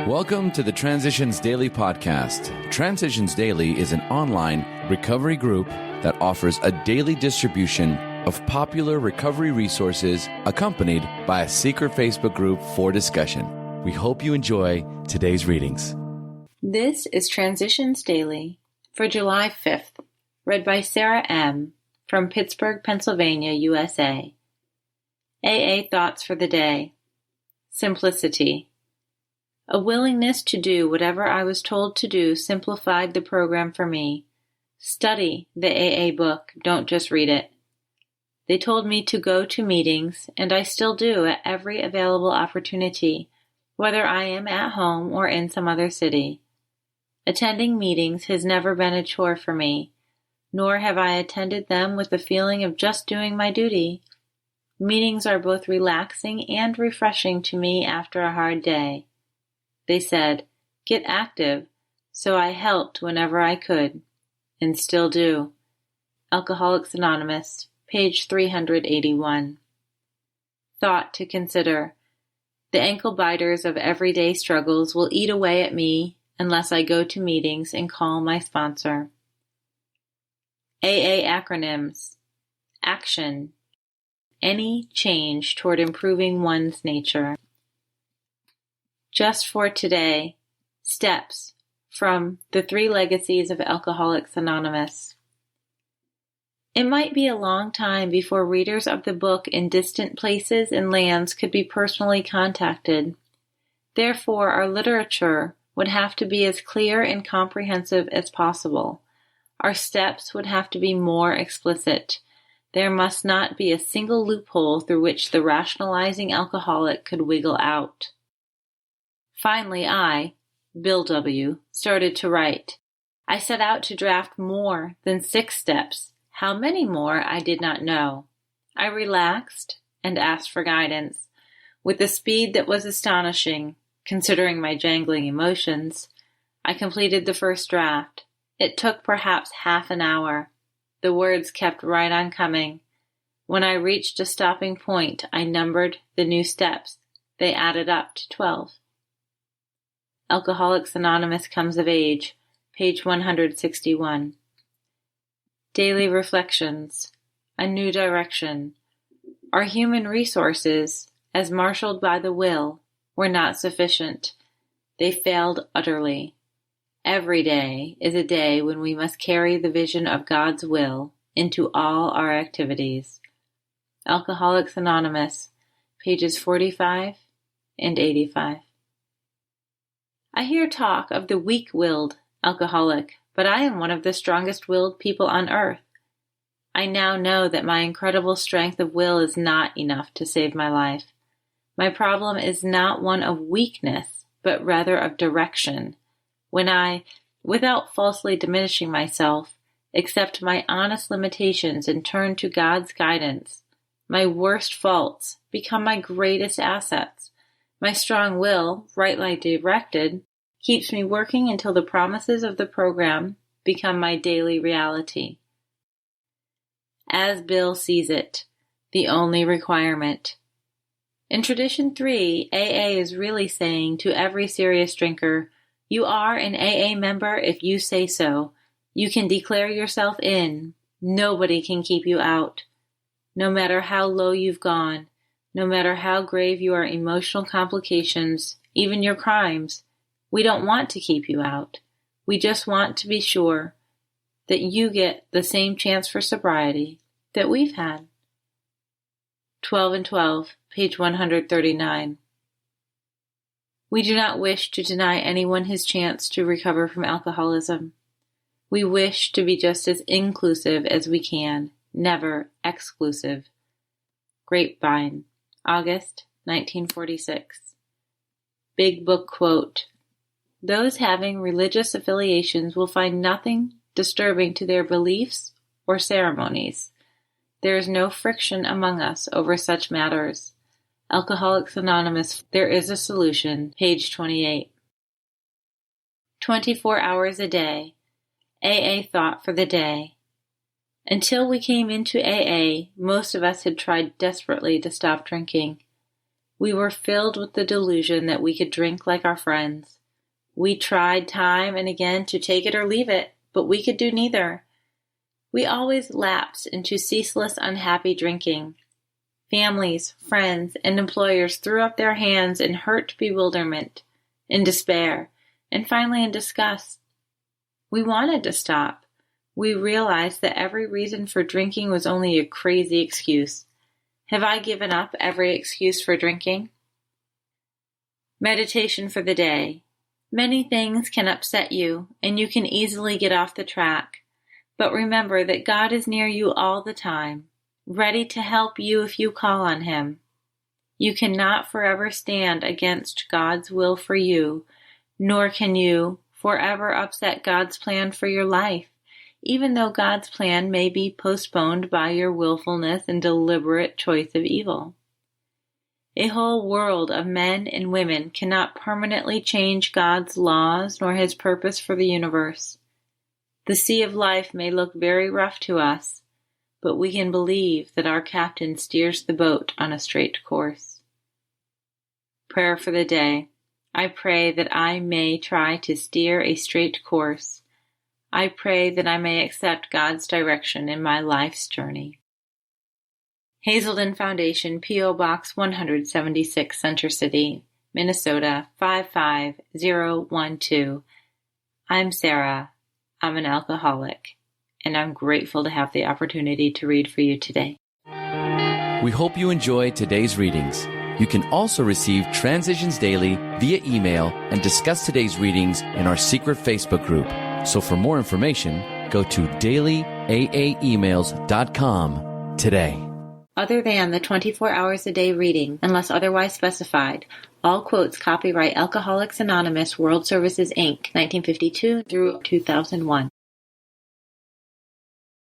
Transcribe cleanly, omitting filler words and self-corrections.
Welcome to the Transitions Daily podcast. Transitions Daily is an online recovery group that offers a daily distribution of popular recovery resources accompanied by a secret Facebook group for discussion. We hope you enjoy today's readings. This is Transitions Daily for July 5th, read by Sarah M. from Pittsburgh, Pennsylvania, USA. AA Thoughts for the Day. Simplicity. A willingness to do whatever I was told to do simplified the program for me. Study the AA book, don't just read it. They told me to go to meetings, and I still do at every available opportunity, whether I am at home or in some other city. Attending meetings has never been a chore for me, nor have I attended them with the feeling of just doing my duty. Meetings are both relaxing and refreshing to me after a hard day. They said, "Get active," so I helped whenever I could, and still do. Alcoholics Anonymous, page 381. Thought to consider. The ankle biters of everyday struggles will eat away at me unless I go to meetings and call my sponsor. AA acronyms. Action. Any change toward improving one's nature. Just for today, Steps from The Three Legacies of Alcoholics Anonymous. It might be a long time before readers of the book in distant places and lands could be personally contacted. Therefore, our literature would have to be as clear and comprehensive as possible. Our steps would have to be more explicit. There must not be a single loophole through which the rationalizing alcoholic could wiggle out. Finally, I, Bill W., started to write. I set out to draft more than 6 steps. How many more, I did not know. I relaxed and asked for guidance. With a speed that was astonishing, considering my jangling emotions, I completed the first draft. It took perhaps half an hour. The words kept right on coming. When I reached a stopping point, I numbered the new steps. They added up to 12. Alcoholics Anonymous Comes of Age, page 161. Daily Reflections. A New Direction. Our human resources, as marshaled by the will, were not sufficient. They failed utterly. Every day is a day when we must carry the vision of God's will into all our activities. Alcoholics Anonymous, pages 45 and 85. I hear talk of the weak-willed alcoholic, but I am one of the strongest-willed people on earth. I now know that my incredible strength of will is not enough to save my life. My problem is not one of weakness, but rather of direction. When I, without falsely diminishing myself, accept my honest limitations and turn to God's guidance, my worst faults become my greatest assets. My strong will, rightly directed, keeps me working until the promises of the program become my daily reality. As Bill sees it, the only requirement. In Tradition 3, AA is really saying to every serious drinker, you are an AA member if you say so. You can declare yourself in. Nobody can keep you out. No matter how low you've gone, no matter how grave your emotional complications, even your crimes, we don't want to keep you out. We just want to be sure that you get the same chance for sobriety that we've had. 12 and 12, page 139. We do not wish to deny anyone his chance to recover from alcoholism. We wish to be just as inclusive as we can, never exclusive. Grapevine, August 1946. Big Book Quote. Those having religious affiliations will find nothing disturbing to their beliefs or ceremonies. There is no friction among us over such matters. Alcoholics Anonymous, There is a Solution, page 28. 24 hours a day. AA Thought for the Day. Until we came into AA, most of us had tried desperately to stop drinking. We were filled with the delusion that we could drink like our friends. We tried time and again to take it or leave it, but we could do neither. We always lapsed into ceaseless unhappy drinking. Families, friends, and employers threw up their hands in hurt bewilderment, in despair, and finally in disgust. We wanted to stop. We realized that every reason for drinking was only a crazy excuse. Have I given up every excuse for drinking? Meditation for the day. Many things can upset you, and you can easily get off the track. But remember that God is near you all the time, ready to help you if you call on Him. You cannot forever stand against God's will for you, nor can you forever upset God's plan for your life, even though God's plan may be postponed by your willfulness and deliberate choice of evil. A whole world of men and women cannot permanently change God's laws nor His purpose for the universe. The sea of life may look very rough to us, but we can believe that our captain steers the boat on a straight course. Prayer for the day. I pray that I may try to steer a straight course. I pray that I may accept God's direction in my life's journey. Hazelden Foundation, P.O. Box 176, Center City, Minnesota 55012. I'm Sarah. I'm an alcoholic, and I'm grateful to have the opportunity to read for you today. We hope you enjoyed today's readings. You can also receive Transitions Daily via email and discuss today's readings in our secret Facebook group. So for more information, go to dailyaaemails.com today. Other than the 24 hours a day reading, unless otherwise specified, all quotes copyright Alcoholics Anonymous World Services, Inc., 1952 through 2001.